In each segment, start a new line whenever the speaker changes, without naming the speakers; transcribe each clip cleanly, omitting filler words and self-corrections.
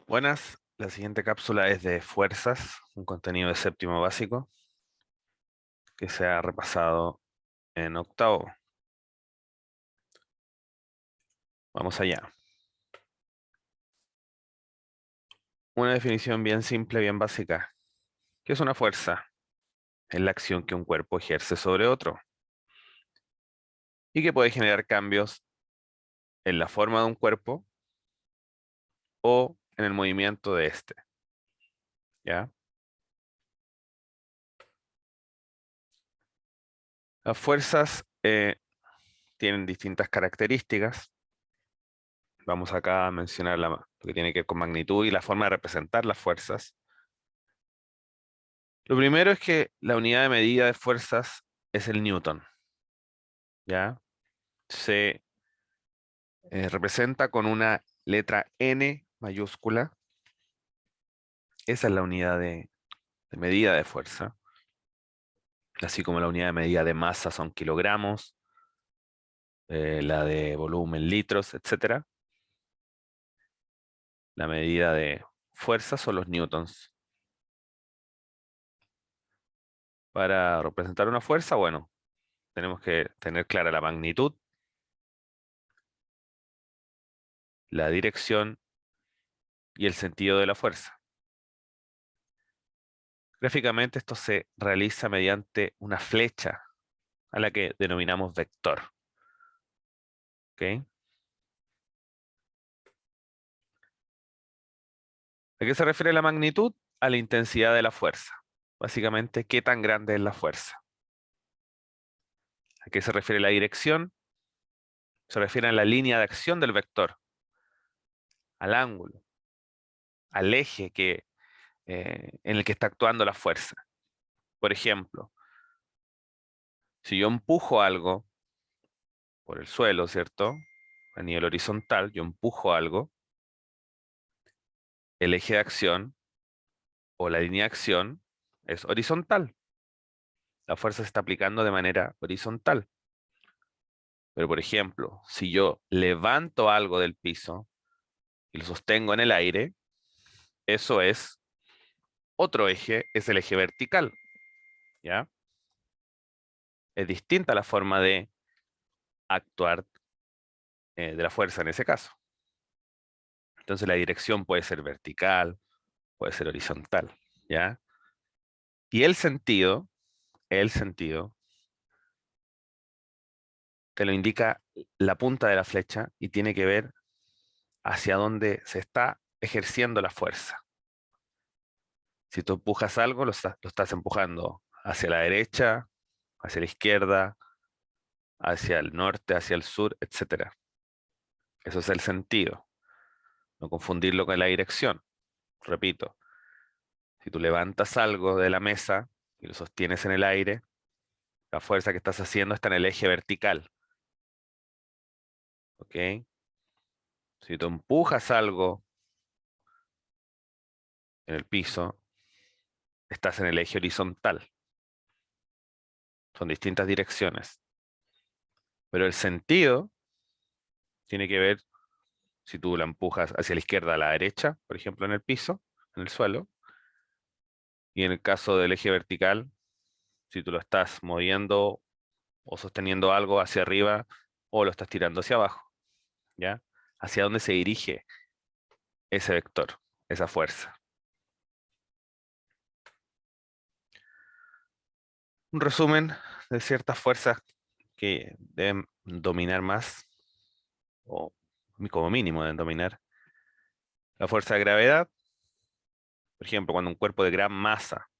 Buenas, la siguiente cápsula es de fuerzas, un contenido de séptimo básico que se ha repasado en octavo. Vamos allá. Una definición bien simple, bien básica. ¿Qué es una fuerza? Es la acción que un cuerpo ejerce sobre otro y que puede generar cambios en la forma de un cuerpo o en el movimiento de éste. ¿Ya? Las fuerzas tienen distintas características. Vamos acá a mencionar lo que tiene que ver con magnitud y la forma de representar las fuerzas. Lo primero es que la unidad de medida de fuerzas es el newton, ¿ya? Se representa con una letra N mayúscula. Esa es la unidad de medida de fuerza. Así como la unidad de medida de masa son kilogramos, la de volumen litros, etcétera. La medida de fuerza son los newtons. Para representar una fuerza, bueno, tenemos que tener clara la magnitud, la dirección y el sentido de la fuerza. Gráficamente esto se realiza mediante una flecha a la que denominamos vector. ¿Ok? ¿A qué se refiere la magnitud? A la intensidad de la fuerza. Básicamente, ¿qué tan grande es la fuerza? ¿A qué se refiere la dirección? Se refiere a la línea de acción del vector, al ángulo, al eje en el que está actuando la fuerza. Por ejemplo, si yo empujo algo por el suelo, ¿cierto? A nivel horizontal, yo empujo algo, el eje de acción o la línea de acción es horizontal. La fuerza se está aplicando de manera horizontal. Pero, por ejemplo, si yo levanto algo del piso y lo sostengo en el aire, eso es otro eje, es el eje vertical, ¿ya? Es distinta la forma de actuar de la fuerza en ese caso. Entonces la dirección puede ser vertical, puede ser horizontal, ¿ya? Y el sentido, te lo indica la punta de la flecha y tiene que ver hacia dónde se está ejerciendo la fuerza. Si tú empujas algo, lo estás empujando hacia la derecha, hacia la izquierda, hacia el norte, hacia el sur, etcétera. Eso es el sentido. No confundirlo con la dirección. Repito, si tú levantas algo de la mesa y lo sostienes en el aire, la fuerza que estás haciendo está en el eje vertical. ¿Ok? Si tú empujas algo en el piso, estás en el eje horizontal. Son distintas direcciones. Pero el sentido tiene que ver si tú la empujas hacia la izquierda a la derecha, por ejemplo, en el piso, en el suelo, y en el caso del eje vertical, si tú lo estás moviendo o sosteniendo algo hacia arriba o lo estás tirando hacia abajo, ¿ya? Hacia dónde se dirige ese vector, esa fuerza. Un resumen de ciertas fuerzas que deben dominar más, o como mínimo deben dominar. La fuerza de gravedad, por ejemplo, cuando un cuerpo de gran masa,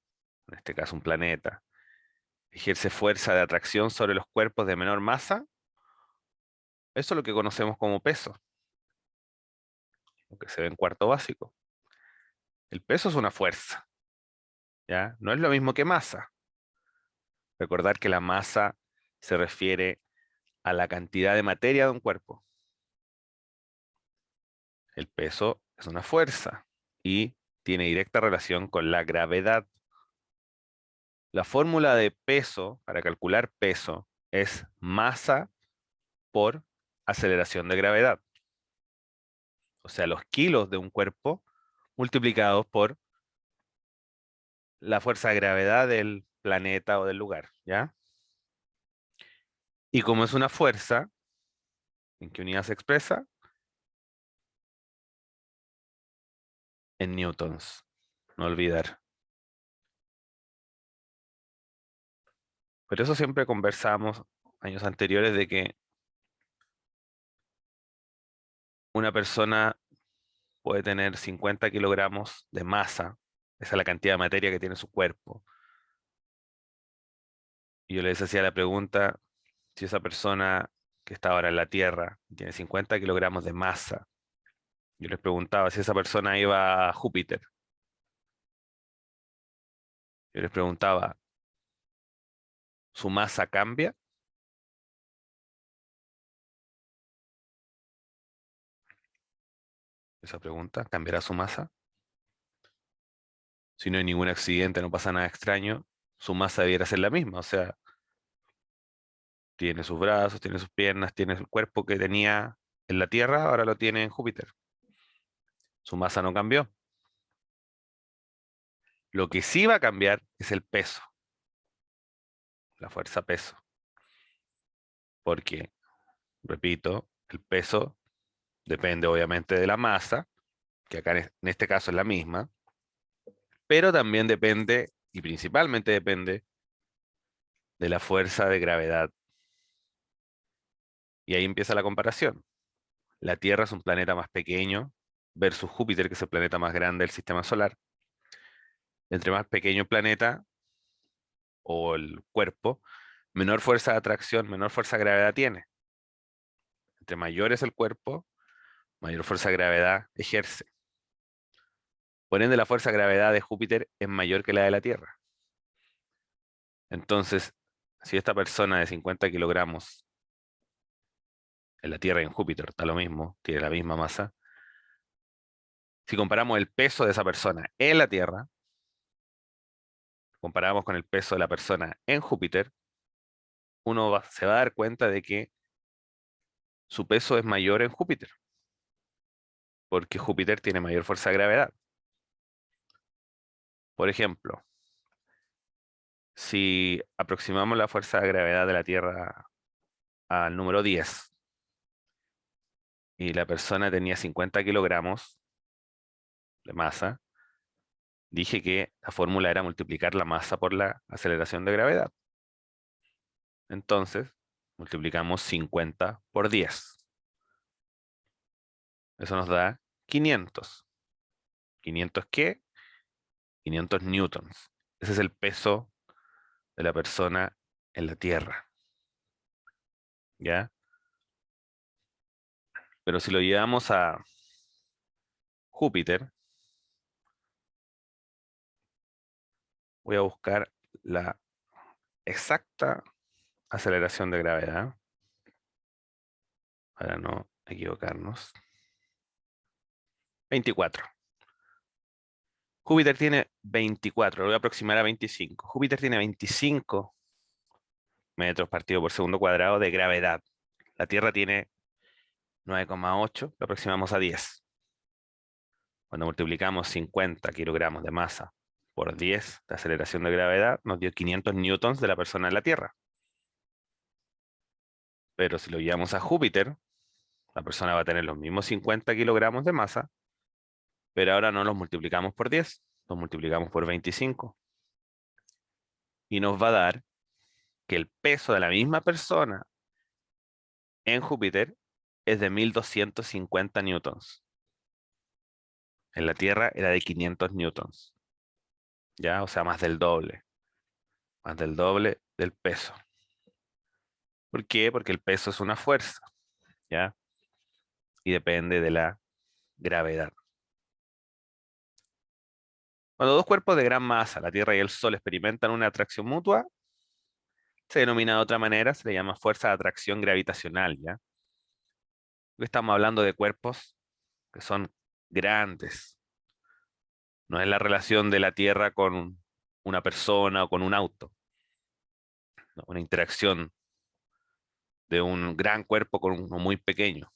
en este caso un planeta, ejerce fuerza de atracción sobre los cuerpos de menor masa, eso es lo que conocemos como peso, lo que se ve en cuarto básico. El peso es una fuerza, ¿ya? No es lo mismo que masa. Recordar que la masa se refiere a la cantidad de materia de un cuerpo. El peso es una fuerza y tiene directa relación con la gravedad. La fórmula de peso, para calcular peso, es masa por aceleración de gravedad. O sea, los kilos de un cuerpo multiplicados por la fuerza de gravedad del planeta o del lugar, ¿ya? Y como es una fuerza, ¿en qué unidad se expresa? En newtons, no olvidar. Por eso siempre conversamos años anteriores de que una persona puede tener 50 kilogramos de masa, esa es la cantidad de materia que tiene su cuerpo. Y yo les hacía la pregunta, si esa persona que está ahora en la Tierra tiene 50 kilogramos de masa, yo les preguntaba si esa persona iba a Júpiter. Yo les preguntaba, ¿su masa cambia? Esa pregunta, ¿cambiará su masa? Si no hay ningún accidente, no pasa nada extraño, su masa debiera ser la misma. O sea, tiene sus brazos, tiene sus piernas, tiene el cuerpo que tenía en la Tierra, ahora lo tiene en Júpiter. Su masa no cambió. Lo que sí va a cambiar es el peso, la fuerza peso. Porque, repito, el peso depende obviamente de la masa, que acá en este caso es la misma, pero también depende, y principalmente depende, de la fuerza de gravedad. Y ahí empieza la comparación. La Tierra es un planeta más pequeño versus Júpiter, que es el planeta más grande del sistema solar. Entre más pequeño el planeta o el cuerpo, menor fuerza de atracción, menor fuerza de gravedad tiene. Entre mayor es el cuerpo, mayor fuerza de gravedad ejerce. Por ende, la fuerza de gravedad de Júpiter es mayor que la de la Tierra. Entonces, si esta persona de 50 kilogramos en la Tierra y en Júpiter está lo mismo, tiene la misma masa, si comparamos el peso de esa persona en la Tierra, comparamos con el peso de la persona en Júpiter, se va a dar cuenta de que su peso es mayor en Júpiter, porque Júpiter tiene mayor fuerza de gravedad. Por ejemplo, si aproximamos la fuerza de gravedad de la Tierra al número 10 y la persona tenía 50 kilogramos de masa, dije que la fórmula era multiplicar la masa por la aceleración de gravedad. Entonces, multiplicamos 50 por 10. Eso nos da 500. ¿500 qué? 500 newtons. Ese es el peso de la persona en la Tierra. ¿Ya? Pero si lo llevamos a Júpiter, voy a buscar la exacta aceleración de gravedad para no equivocarnos. 24. Júpiter tiene 24, lo voy a aproximar a 25. Júpiter tiene 25 metros partido por segundo cuadrado de gravedad. La Tierra tiene 9,8, lo aproximamos a 10. Cuando multiplicamos 50 kilogramos de masa por 10 de aceleración de gravedad, nos dio 500 newtons de la persona en la Tierra. Pero si lo llevamos a Júpiter, la persona va a tener los mismos 50 kilogramos de masa, pero ahora no los multiplicamos por 10, los multiplicamos por 25. Y nos va a dar que el peso de la misma persona en Júpiter es de 1250 newtons. En la Tierra era de 500 newtons. ¿Ya? O sea, más del doble. Más del doble del peso. ¿Por qué? Porque el peso es una fuerza, ¿ya? Y depende de la gravedad. Cuando dos cuerpos de gran masa, la Tierra y el Sol, experimentan una atracción mutua, se denomina de otra manera, se le llama fuerza de atracción gravitacional, ¿ya? Porque estamos hablando de cuerpos que son grandes. No es la relación de la Tierra con una persona o con un auto, ¿no? Una interacción de un gran cuerpo con uno muy pequeño,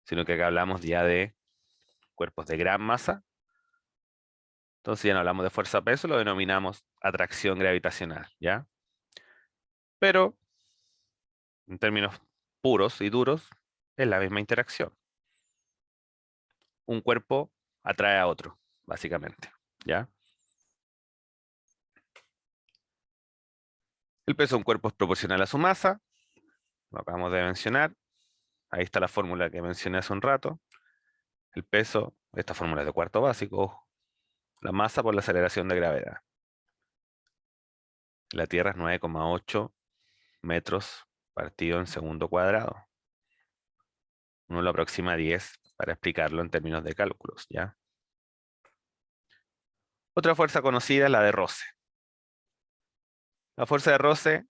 sino que acá hablamos ya de cuerpos de gran masa Entonces ya no hablamos de fuerza-peso, lo denominamos atracción gravitacional, ¿ya? Pero en términos puros y duros, es la misma interacción. Un cuerpo atrae a otro, básicamente, ¿ya? El peso de un cuerpo es proporcional a su masa, lo acabamos de mencionar. Ahí está la fórmula que mencioné hace un rato. El peso, esta fórmula es de cuarto básico, ojo. La masa por la aceleración de gravedad. La Tierra es 9,8 metros partido en segundo cuadrado. Uno lo aproxima a 10 para explicarlo en términos de cálculos, ¿ya? Otra fuerza conocida es la de roce. La fuerza de roce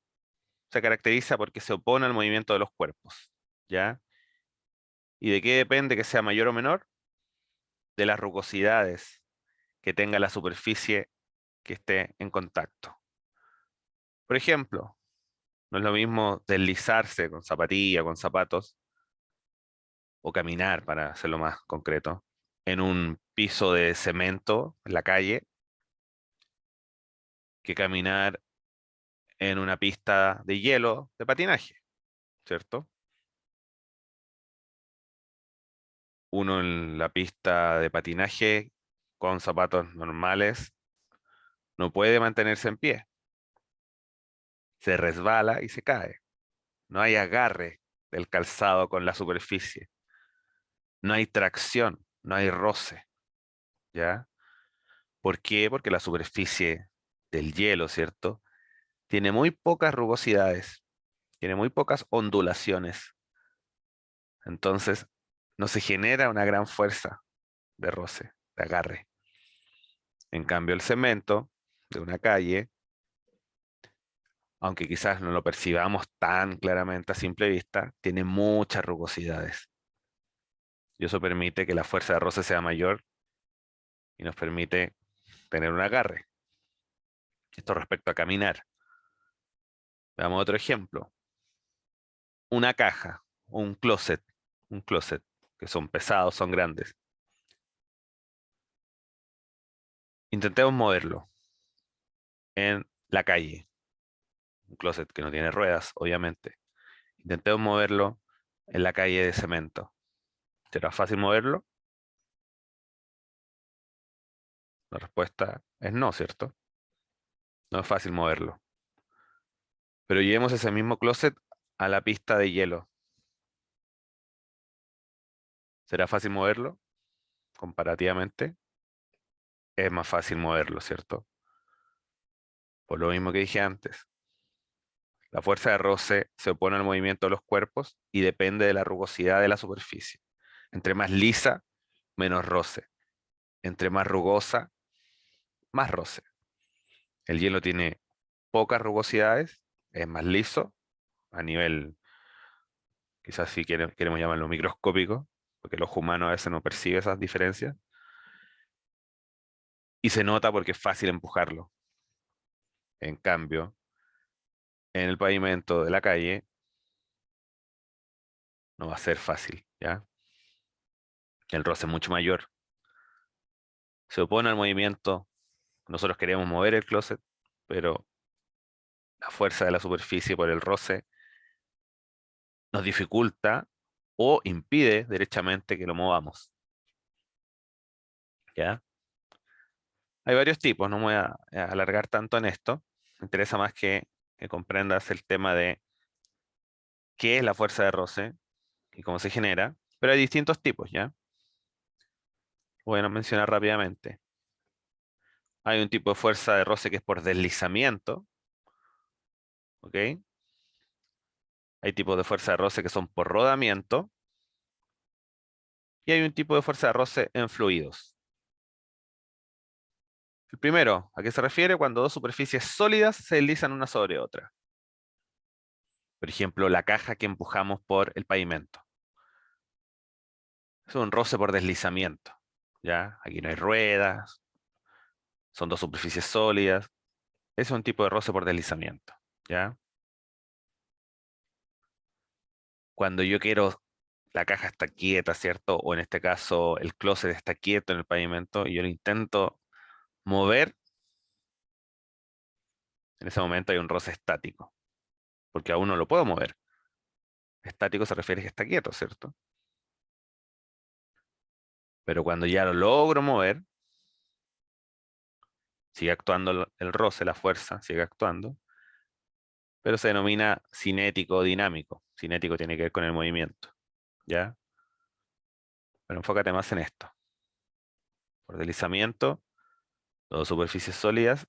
se caracteriza porque se opone al movimiento de los cuerpos, ¿ya? ¿Y de qué depende que sea mayor o menor? De las rugosidades que tenga la superficie que esté en contacto. Por ejemplo, no es lo mismo deslizarse con zapatilla, con zapatos, o caminar, para hacerlo más concreto, en un piso de cemento en la calle, que caminar en una pista de hielo de patinaje, ¿cierto? Uno en la pista de patinaje con zapatos normales no puede mantenerse en pie, se resbala y se cae. No hay agarre del calzado con la superficie, no hay tracción, no hay roce, ¿ya? ¿Por qué? Porque la superficie del hielo, ¿cierto? Tiene muy pocas rugosidades, tiene muy pocas ondulaciones. Entonces, no se genera una gran fuerza de roce, de agarre. En cambio, el cemento de una calle, aunque quizás no lo percibamos tan claramente a simple vista, tiene muchas rugosidades. Y eso permite que la fuerza de roce sea mayor y nos permite tener un agarre. Esto respecto a caminar. Veamos otro ejemplo. Una caja, un closet, que son pesados, son grandes. Intentemos moverlo en la calle. Un closet que no tiene ruedas, obviamente. Intentemos moverlo en la calle de cemento. ¿Será fácil moverlo? La respuesta es no, ¿cierto? No es fácil moverlo. Pero llevemos ese mismo closet a la pista de hielo. ¿Será fácil moverlo? Comparativamente, es más fácil moverlo, ¿cierto? Por lo mismo que dije antes. La fuerza de roce se opone al movimiento de los cuerpos y depende de la rugosidad de la superficie. Entre más lisa, menos roce. Entre más rugosa, más roce. El hielo tiene pocas rugosidades, es más liso, a nivel, quizás si queremos llamarlo microscópico, porque el ojo humano a veces no percibe esas diferencias, y se nota porque es fácil empujarlo. En cambio, en el pavimento de la calle no va a ser fácil, ¿ya? El roce es mucho mayor. Se opone al movimiento, nosotros queremos mover el closet, pero la fuerza de la superficie por el roce nos dificulta o impide derechamente que lo movamos, ¿ya? Hay varios tipos, no me voy a alargar tanto en esto. Me interesa más que comprendas el tema de qué es la fuerza de roce y cómo se genera, pero hay distintos tipos, ¿ya? Voy a mencionar rápidamente. Hay un tipo de fuerza de roce que es por deslizamiento, ¿ok? Hay tipos de fuerza de roce que son por rodamiento, y hay un tipo de fuerza de roce en fluidos. El primero, ¿a qué se refiere? Cuando dos superficies sólidas se deslizan una sobre otra. Por ejemplo, la caja que empujamos por el pavimento. Es un roce por deslizamiento, ¿ya? Aquí no hay ruedas, son dos superficies sólidas. Es un tipo de roce por deslizamiento, ¿ya? Cuando yo quiero, la caja está quieta, ¿cierto? O en este caso, el closet está quieto en el pavimento y yo lo intento mover, en ese momento hay un roce estático, porque aún no lo puedo mover. Estático se refiere a que está quieto, ¿cierto? Pero cuando ya lo logro mover, sigue actuando el roce, la fuerza, sigue actuando, pero se denomina cinético o dinámico. Cinético tiene que ver con el movimiento, ¿ya? Pero enfócate más en esto. Por deslizamiento, dos superficies sólidas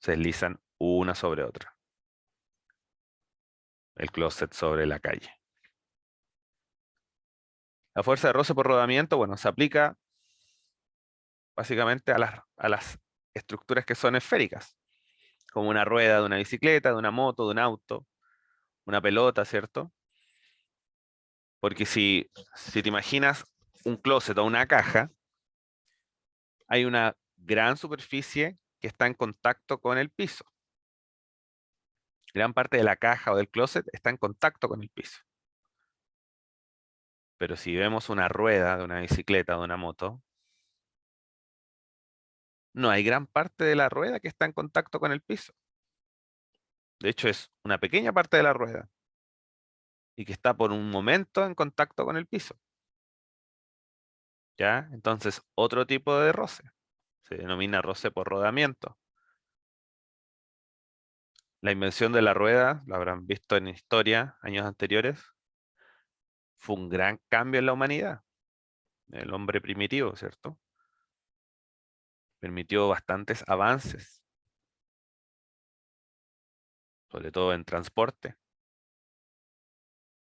se deslizan una sobre otra. El closet sobre la calle. La fuerza de roce por rodamiento, bueno, se aplica básicamente a las estructuras que son esféricas, como una rueda de una bicicleta, de una moto, de un auto, una pelota, ¿cierto? Porque si te imaginas un closet o una caja, hay una gran superficie que está en contacto con el piso. Gran parte de la caja o del closet está en contacto con el piso. Pero si vemos una rueda de una bicicleta o de una moto, no hay gran parte de la rueda que está en contacto con el piso. De hecho, es una pequeña parte de la rueda y que está por un momento en contacto con el piso. ¿Ya? Entonces, otro tipo de roce. Se denomina roce por rodamiento. La invención de la rueda, lo habrán visto en historia, años anteriores, fue un gran cambio en la humanidad. El hombre primitivo, ¿cierto? Permitió bastantes avances, sobre todo en transporte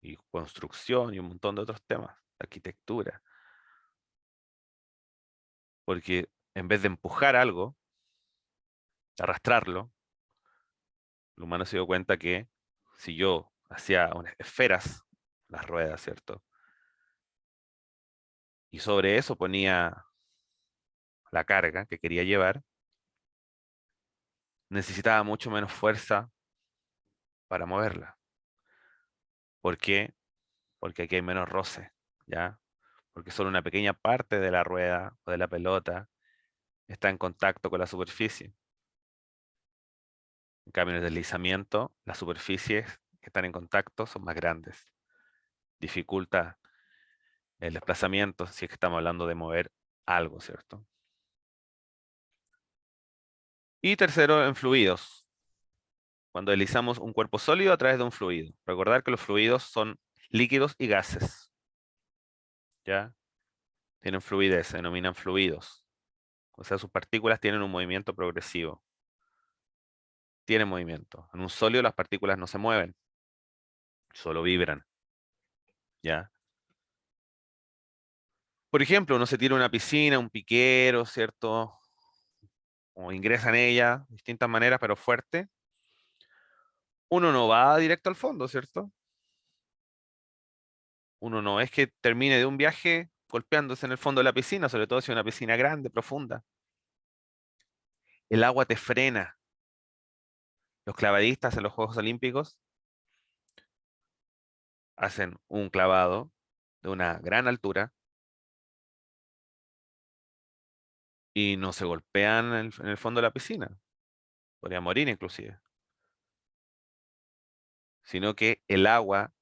y construcción y un montón de otros temas, arquitectura. Porque en vez de empujar algo, arrastrarlo, el humano se dio cuenta que si yo hacía unas esferas, las ruedas, ¿cierto? Y sobre eso ponía la carga que quería llevar, necesitaba mucho menos fuerza para moverla. ¿Por qué? Porque aquí hay menos roce, ¿ya? Porque solo una pequeña parte de la rueda o de la pelota está en contacto con la superficie. En cambio, en el deslizamiento, las superficies que están en contacto son más grandes. Dificulta el desplazamiento si es que estamos hablando de mover algo, ¿cierto? Y tercero, en fluidos. Cuando deslizamos un cuerpo sólido a través de un fluido. Recordar que los fluidos son líquidos y gases, ¿ya? Tienen fluidez, se denominan fluidos. O sea, sus partículas tienen un movimiento progresivo. Tienen movimiento. En un sólido las partículas no se mueven, solo vibran, ¿ya? Por ejemplo, uno se tira a una piscina, un piquero, ¿cierto? O ingresa en ella de distintas maneras, pero fuerte. Uno no va directo al fondo, ¿cierto? Uno no es que termine de un viaje golpeándose en el fondo de la piscina, sobre todo si es una piscina grande, profunda. El agua te frena. Los clavadistas en los Juegos Olímpicos hacen un clavado de una gran altura y no se golpean en el fondo de la piscina. Podría morir inclusive. Sino que el agua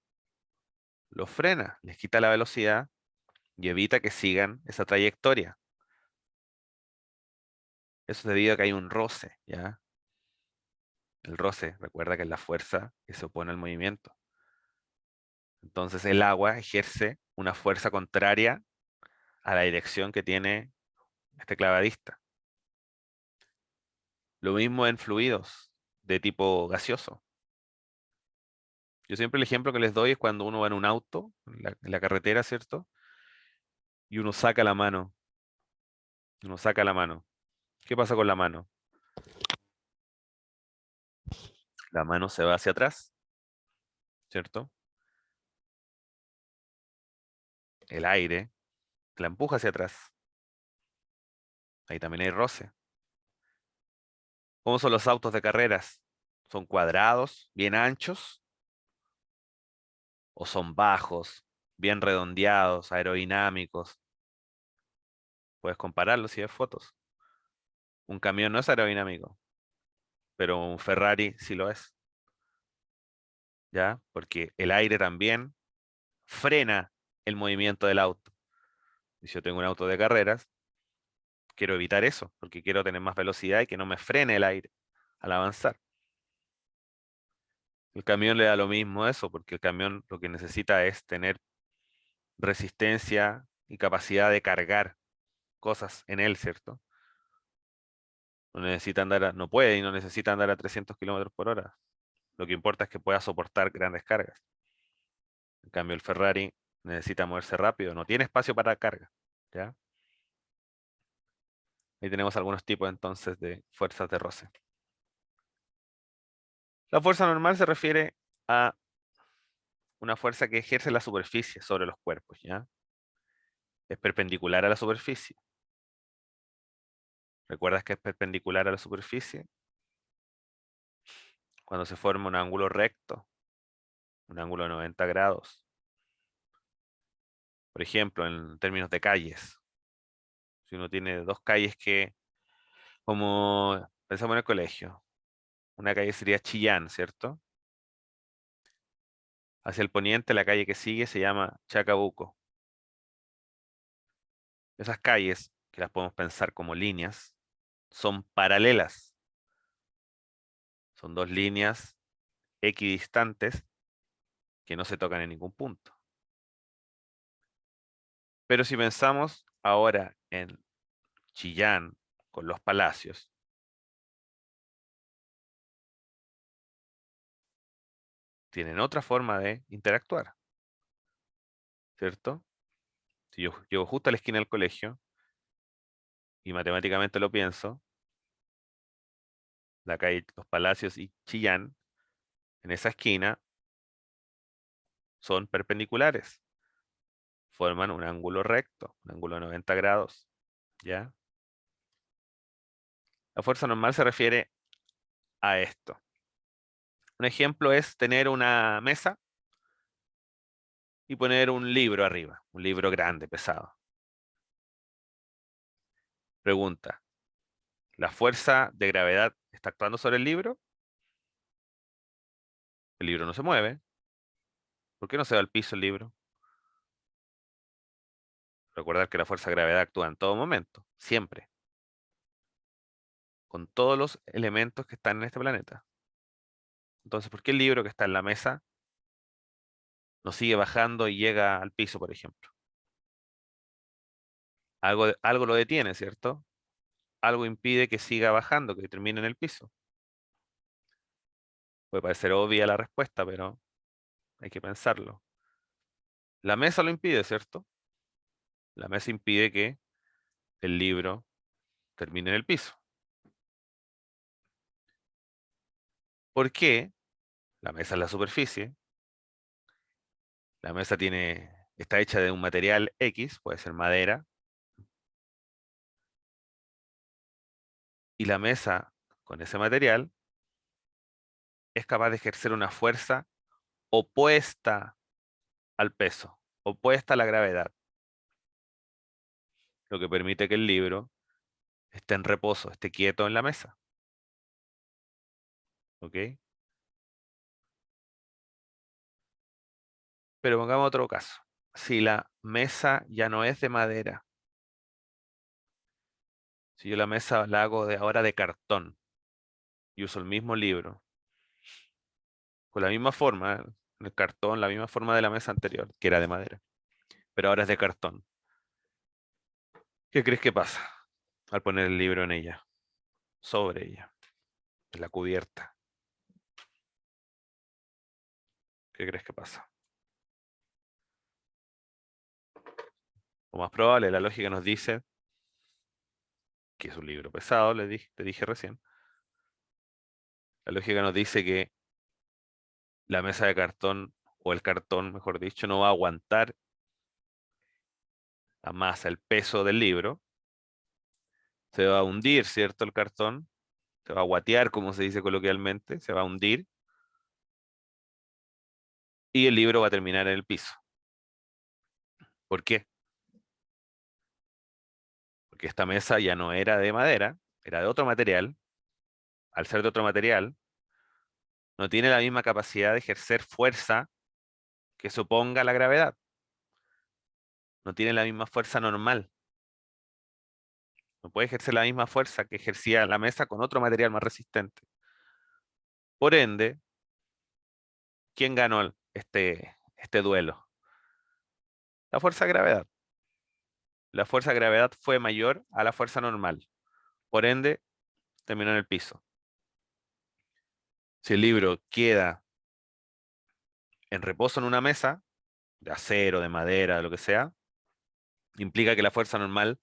los frena, les quita la velocidad y evita que sigan esa trayectoria. Eso es debido a que hay un roce, ¿ya? El roce, recuerda que es la fuerza que se opone al movimiento. Entonces el agua ejerce una fuerza contraria a la dirección que tiene este clavadista. Lo mismo en fluidos de tipo gaseoso. Yo siempre el ejemplo que les doy es cuando uno va en un auto, en la carretera, ¿cierto? Y uno saca la mano. Uno saca la mano. ¿Qué pasa con la mano? La mano se va hacia atrás, ¿cierto? El aire la empuja hacia atrás. Ahí también hay roce. ¿Cómo son los autos de carreras? ¿Son cuadrados, bien anchos? ¿O son bajos, bien redondeados, aerodinámicos? Puedes compararlos si ves fotos. Un camión no es aerodinámico, pero un Ferrari sí lo es, ¿ya? Porque el aire también frena el movimiento del auto. Y si yo tengo un auto de carreras, quiero evitar eso, porque quiero tener más velocidad y que no me frene el aire al avanzar. El camión le da lo mismo eso, porque el camión lo que necesita es tener resistencia y capacidad de cargar cosas en él, ¿cierto? No necesita andar no puede y no necesita andar a 300 kilómetros por hora. Lo que importa es que pueda soportar grandes cargas. En cambio, el Ferrari necesita moverse rápido, no tiene espacio para carga, ¿ya? Ahí tenemos algunos tipos entonces de fuerzas de roce. La fuerza normal se refiere a una fuerza que ejerce la superficie sobre los cuerpos, ¿ya? Es perpendicular a la superficie. ¿Recuerdas que es perpendicular a la superficie? Cuando se forma un ángulo recto, un ángulo de 90 grados. Por ejemplo, en términos de calles. Si uno tiene dos calles que, como pensamos en el colegio, una calle sería Chillán, ¿cierto? Hacia el poniente, la calle que sigue se llama Chacabuco. Esas calles, que las podemos pensar como líneas, son paralelas. Son dos líneas equidistantes que no se tocan en ningún punto. Pero si pensamos ahora en Chillán con los Palacios, tienen otra forma de interactuar, ¿cierto? Si yo llego justo a la esquina del colegio y matemáticamente lo pienso, la calle Los Palacios y Chillán, en esa esquina, son perpendiculares, forman un ángulo recto, un ángulo de 90 grados, ¿ya? La fuerza normal se refiere a esto. Un ejemplo es tener una mesa y poner un libro arriba, un libro grande, pesado. Pregunta, ¿la fuerza de gravedad está actuando sobre el libro? El libro no se mueve. ¿Por qué no se va al piso el libro? Recordar que la fuerza de gravedad actúa en todo momento, siempre, con todos los elementos que están en este planeta. Entonces, ¿por qué el libro que está en la mesa no sigue bajando y llega al piso, por ejemplo? Algo lo detiene, ¿cierto? Algo impide que siga bajando, que termine en el piso. Puede parecer obvia la respuesta, pero hay que pensarlo. La mesa lo impide, ¿cierto? La mesa impide que el libro termine en el piso. ¿Por qué? La mesa es la superficie. La mesa está hecha de un material X, puede ser madera, y la mesa con ese material es capaz de ejercer una fuerza opuesta al peso, opuesta a la gravedad, lo que permite que el libro esté en reposo, esté quieto en la mesa. ¿Ok? Pero pongamos otro caso. Si la mesa ya no es de madera, si yo la mesa la hago de ahora de cartón y uso el mismo libro, con la misma forma, el cartón, la misma forma de la mesa anterior, que era de madera, pero ahora es de cartón. ¿Qué crees que pasa al poner el libro en ella, sobre ella, en la cubierta? ¿Qué crees que pasa? Lo más probable, la lógica nos dice que es un libro pesado, te dije recién. La lógica nos dice que la mesa de cartón, o el cartón, mejor dicho, no va a aguantar la masa, el peso del libro. Se va a hundir, ¿cierto? El cartón. Se va a guatear, como se dice coloquialmente. Se va a hundir. Y el libro va a terminar en el piso. ¿Por qué? Porque esta mesa ya no era de madera, era de otro material, al ser de otro material, no tiene la misma capacidad de ejercer fuerza que suponga la gravedad. No tiene la misma fuerza normal. No puede ejercer la misma fuerza que ejercía la mesa con otro material más resistente. Por ende, ¿quién ganó este duelo? La fuerza de gravedad. La fuerza de gravedad fue mayor a la fuerza normal. Por ende, terminó en el piso. Si el libro queda en reposo en una mesa, de acero, de madera, de lo que sea, implica que la fuerza normal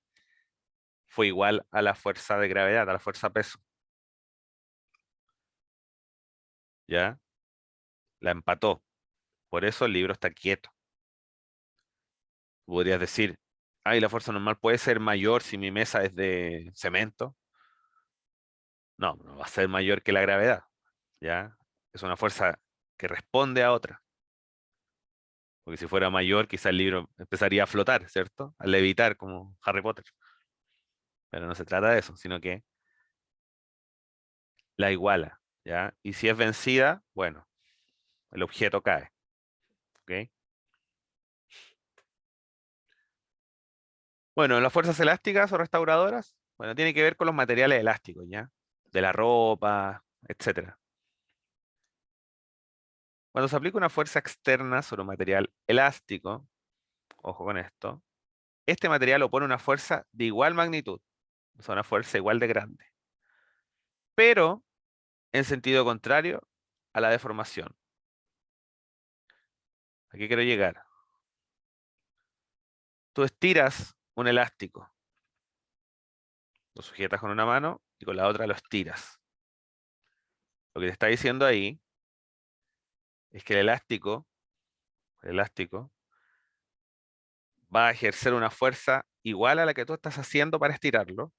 fue igual a la fuerza de gravedad, a la fuerza peso. ¿Ya? La empató. Por eso el libro está quieto. Podrías decir, ay, la fuerza normal puede ser mayor si mi mesa es de cemento. No, no va a ser mayor que la gravedad. ¿Ya? Es una fuerza que responde a otra. Porque si fuera mayor, quizá el libro empezaría a flotar, ¿cierto? A levitar como Harry Potter. Pero no se trata de eso, sino que la iguala, ¿ya? Y si es vencida, bueno, el objeto cae, ¿ok? Bueno, las fuerzas elásticas o restauradoras, bueno, tiene que ver con los materiales elásticos, ¿ya? De la ropa, etcétera. Cuando se aplica una fuerza externa sobre un material elástico, ojo con esto, este material opone una fuerza de igual magnitud, o sea, una fuerza igual de grande, pero en sentido contrario a la deformación. Aquí quiero llegar. Tú estiras un elástico, lo sujetas con una mano y con la otra lo estiras. Lo que te está diciendo ahí es que el elástico va a ejercer una fuerza igual a la que tú estás haciendo para estirarlo,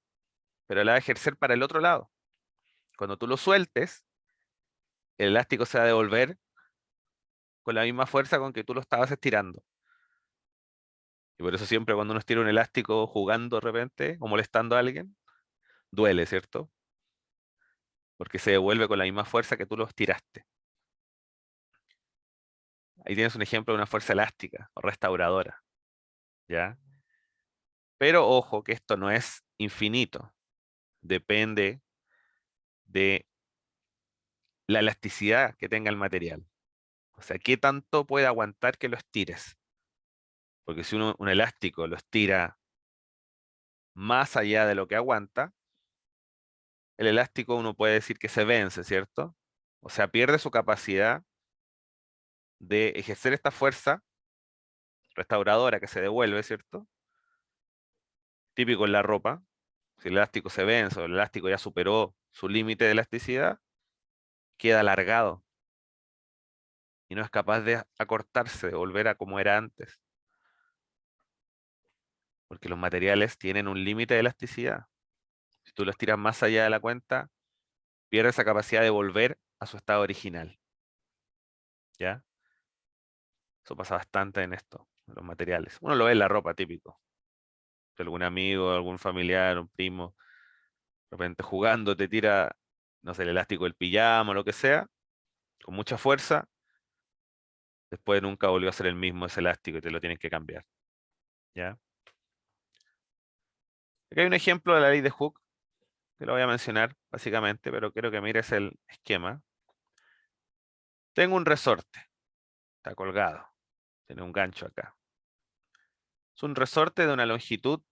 pero la va a ejercer para el otro lado. Cuando tú lo sueltes, el elástico se va a devolver con la misma fuerza con que tú lo estabas estirando. Y por eso siempre cuando uno estira un elástico jugando de repente o molestando a alguien, duele, ¿cierto? Porque se devuelve con la misma fuerza que tú lo estiraste. Ahí tienes un ejemplo de una fuerza elástica o restauradora, ¿ya? Pero ojo que esto no es infinito. Depende de la elasticidad que tenga el material. O sea, qué tanto puede aguantar que lo estires. Porque si un elástico lo estira más allá de lo que aguanta, el elástico uno puede decir que se vence, ¿cierto? O sea, pierde su capacidad de ejercer esta fuerza restauradora que se devuelve, ¿cierto? Típico en la ropa. Si el elástico se vence o el elástico ya superó su límite de elasticidad, queda alargado y no es capaz de acortarse, de volver a como era antes. Porque los materiales tienen un límite de elasticidad. Si tú los tiras más allá de la cuenta, pierde esa capacidad de volver a su estado original. ¿Ya? Eso pasa bastante en esto, en los materiales. Uno lo ve en la ropa típico. Si algún amigo, algún familiar, un primo, de repente jugando te tira, no sé, el elástico del pijama o lo que sea, con mucha fuerza, después nunca volvió a ser el mismo ese elástico y te lo tienen que cambiar. ¿Ya? Aquí hay un ejemplo de la ley de Hooke, que lo voy a mencionar básicamente, pero quiero que mires el esquema. Tengo un resorte, está colgado, tiene un gancho acá. Es un resorte de una longitud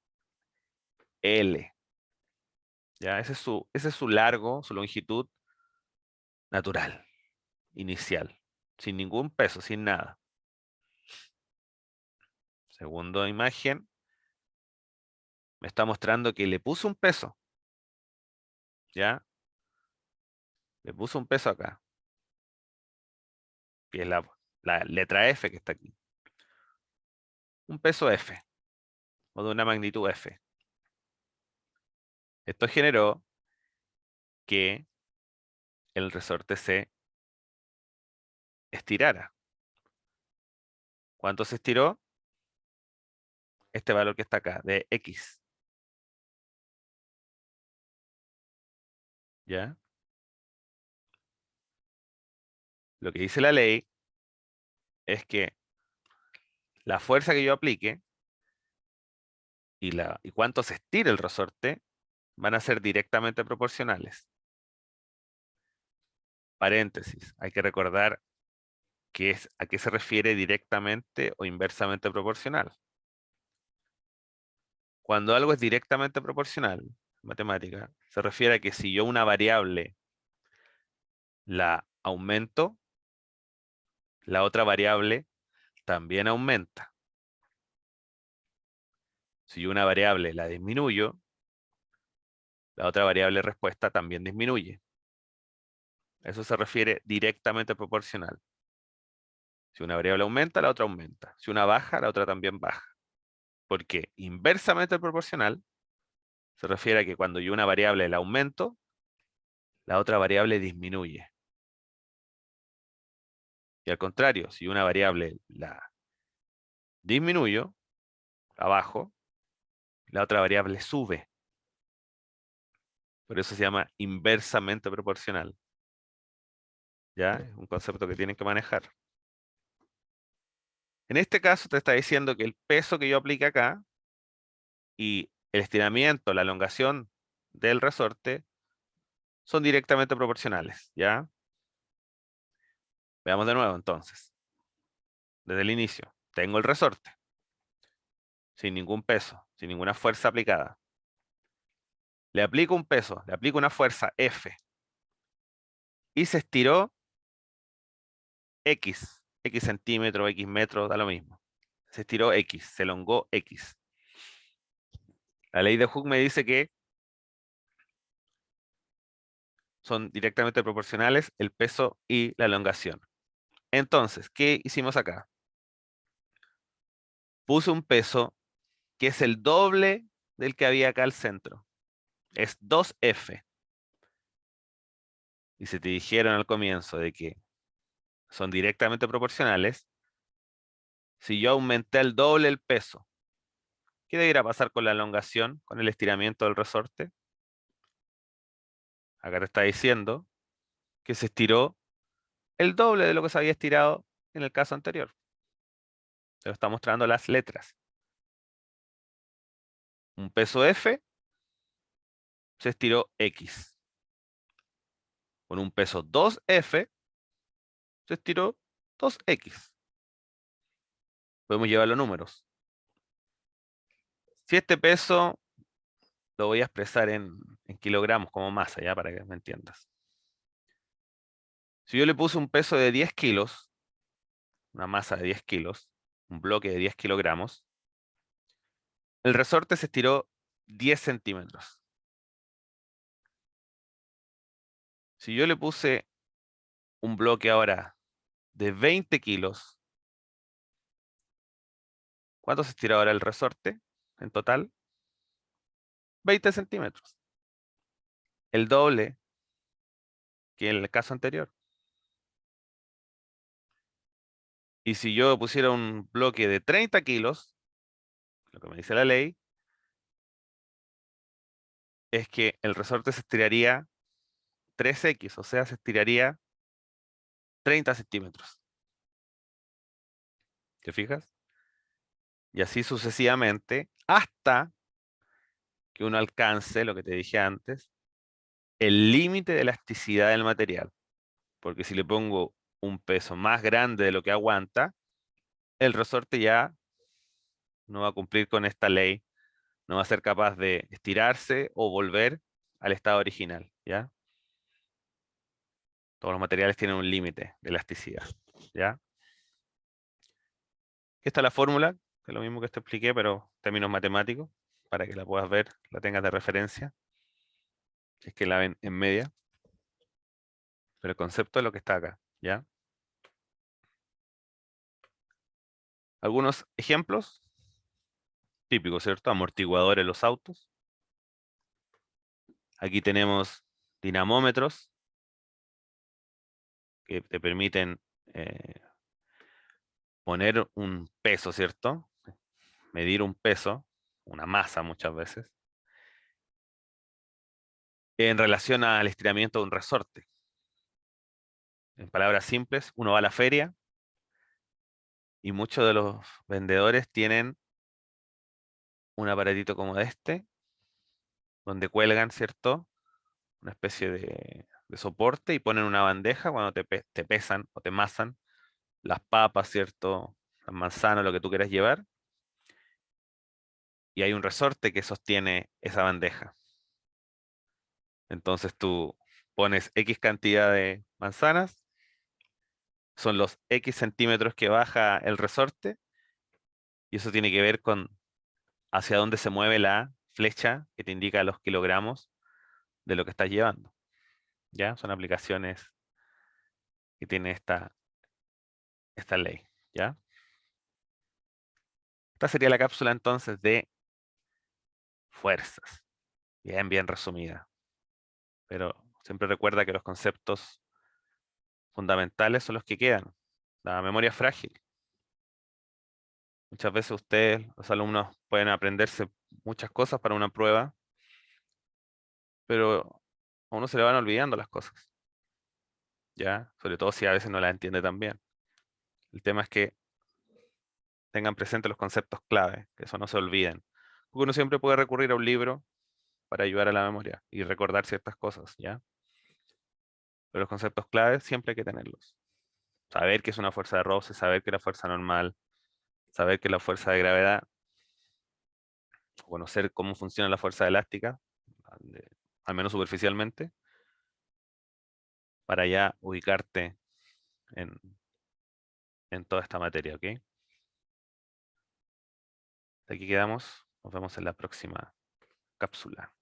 L. ¿Ya? Ese es su largo, su longitud natural, inicial, sin ningún peso, sin nada. Segunda imagen, me está mostrando que le puso un peso, ¿ya? Le puso un peso acá, que es la letra F que está aquí. Un peso F, o de una magnitud F. Esto generó que el resorte se estirara. ¿Cuánto se estiró? Este valor que está acá, de X. ¿Ya? Lo que dice la ley es que la fuerza que yo aplique y cuánto se estire el resorte van a ser directamente proporcionales. Paréntesis, hay que recordar a qué se refiere directamente o inversamente proporcional. Cuando algo es directamente proporcional, matemática, se refiere a que si yo una variable la aumento, la otra variable también aumenta. Si yo una variable la disminuyo, la otra variable respuesta también disminuye. Eso se refiere directamente proporcional. Si una variable aumenta, la otra aumenta. Si una baja, la otra también baja. Porque inversamente proporcional se refiere a que cuando yo una variable la aumento, la otra variable disminuye. Y al contrario, si una variable la disminuyo, abajo, la otra variable sube. Por eso se llama inversamente proporcional. ¿Ya? Es un concepto que tienen que manejar. En este caso te está diciendo que el peso que yo aplique acá y el estiramiento, la elongación del resorte son directamente proporcionales, ¿ya? Veamos de nuevo entonces. Desde el inicio, tengo el resorte, sin ningún peso, sin ninguna fuerza aplicada. Le aplico un peso, le aplico una fuerza F, y se estiró X centímetros, X metros, da lo mismo. Se estiró X, se elongó X. La ley de Hooke me dice que son directamente proporcionales el peso y la elongación. Entonces, ¿qué hicimos acá? Puse un peso que es el doble del que había acá al centro. Es 2F. Y si te dijeron al comienzo de que son directamente proporcionales, si yo aumenté el doble el peso, ¿qué debería pasar con la elongación, con el estiramiento del resorte? Acá te está diciendo que se estiró el doble de lo que se había estirado en el caso anterior. Te lo está mostrando las letras. Un peso F se estiró X. Con un peso 2F se estiró 2X. Podemos llevar los números. Si este peso lo voy a expresar en kilogramos como masa, ya para que me entiendas. Si yo le puse un peso de 10 kilos, una masa de 10 kilos, un bloque de 10 kilogramos, el resorte se estiró 10 centímetros. Si yo le puse un bloque ahora de 20 kilos, ¿cuánto se estiró ahora el resorte en total? 20 centímetros. El doble que en el caso anterior. Y si yo pusiera un bloque de 30 kilos, lo que me dice la ley, es que el resorte se estiraría 3X, o sea, se estiraría 30 centímetros. ¿Te fijas? Y así sucesivamente, hasta que uno alcance, lo que te dije antes, el límite de elasticidad del material. Porque si le pongo un peso más grande de lo que aguanta, el resorte ya no va a cumplir con esta ley, no va a ser capaz de estirarse o volver al estado original, ¿ya? Todos los materiales tienen un límite de elasticidad, ¿ya? Aquí está la fórmula, que es lo mismo que te expliqué, pero en términos matemáticos, para que la puedas ver, la tengas de referencia, si es que la ven en media. Pero el concepto es lo que está acá, ¿ya? Algunos ejemplos típicos, ¿cierto? Amortiguadores en los autos. Aquí tenemos dinamómetros que te permiten poner un peso, ¿cierto? Medir un peso, una masa muchas veces. en relación al estiramiento de un resorte. En palabras simples, uno va a la feria y muchos de los vendedores tienen un aparatito como este, donde cuelgan, ¿cierto? Una especie de soporte y ponen una bandeja cuando te pesan o te masan las papas, ¿cierto? Las manzanas, lo que tú quieras llevar. Y hay un resorte que sostiene esa bandeja. Entonces tú pones X cantidad de manzanas, son los X centímetros que baja el resorte, y eso tiene que ver con hacia dónde se mueve la flecha que te indica los kilogramos de lo que estás llevando. ¿Ya? Son aplicaciones que tiene esta ley. ¿Ya? Esta sería la cápsula entonces de fuerzas. Bien, bien resumida. Pero siempre recuerda que los conceptos fundamentales son los que quedan. La memoria es frágil. Muchas veces ustedes, los alumnos, pueden aprenderse muchas cosas para una prueba, pero a uno se le van olvidando las cosas, ¿ya? Sobre todo si a veces no las entiende tan bien. El tema es que tengan presentes los conceptos clave, que eso no se olviden. Porque uno siempre puede recurrir a un libro para ayudar a la memoria y recordar ciertas cosas, ¿ya? Pero los conceptos claves siempre hay que tenerlos. Saber qué es una fuerza de roce, saber qué es la fuerza normal, saber qué es la fuerza de gravedad, conocer cómo funciona la fuerza elástica, al menos superficialmente, para ya ubicarte en, en toda esta materia, ¿ok? De aquí quedamos, nos vemos en la próxima cápsula.